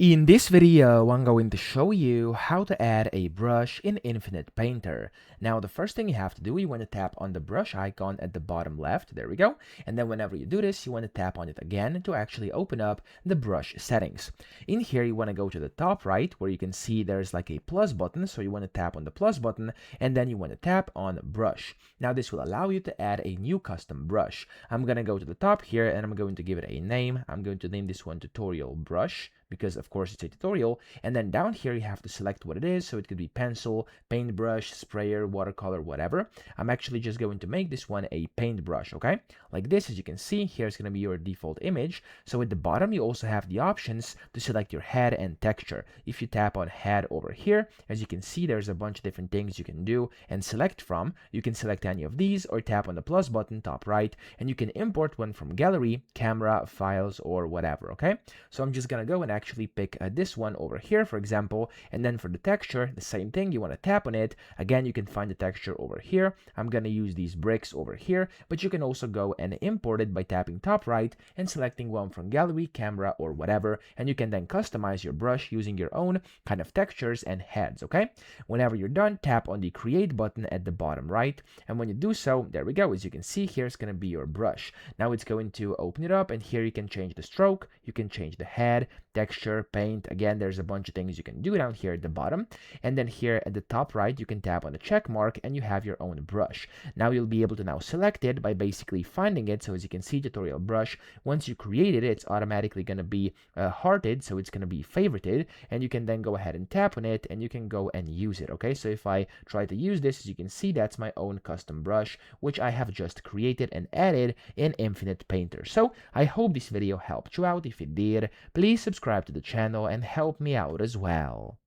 In this video, I'm going to show you how to add a brush in Infinite Painter. Now, the first thing you have to do, you want to tap on the brush icon at the bottom left. There we go. And then whenever you do this, you want to tap on it again to actually open up the brush settings. In here, you want to go to the top right where you can see there's like a plus button. So you want to tap on the plus button and then you want to tap on brush. Now, this will allow you to add a new custom brush. I'm going to go to the top here and I'm going to give it a name. I'm going to name this one Tutorial Brush, because of course it's a tutorial. And then down here you have to select what it is, so it could be pencil, paintbrush, sprayer, watercolor, whatever. I'm actually just going to make this one a paintbrush, okay? Like this, as you can see, here's going to be your default image. So at the bottom you also have the options to select your head and texture. If you tap on head over here, as you can see, there's a bunch of different things you can do and select from. You can select any of these or tap on the plus button top right, and you can import one from gallery, camera, files, or whatever, okay? So I'm just gonna go and actually pick this one over here, for example. And then for the texture, the same thing. You want to tap on it. Again, you can find the texture over here. I'm going to use these bricks over here, but you can also go and import it by tapping top right and selecting one from gallery, camera, or whatever. And you can then customize your brush using your own kind of textures and heads, okay? Whenever you're done, tap on the create button at the bottom right. And when you do so, there we go. As you can see, here's going to be your brush. Now it's going to open it up, and here you can change the stroke, you can change the head, texture, paint. Again, there's a bunch of things you can do down here at the bottom. And then here at the top right, you can tap on the check mark and you have your own brush. Now you'll be able to now select it by basically finding it. So as you can see, tutorial brush, once you create it, it's automatically going to be hearted. So it's going to be favorited, and you can then go ahead and tap on it and you can go and use it. Okay, so if I try to use this, as you can see, that's my own custom brush, which I have just created and added in Infinite Painter. So I hope this video helped you out. If it did, please subscribe to the channel and help me out as well.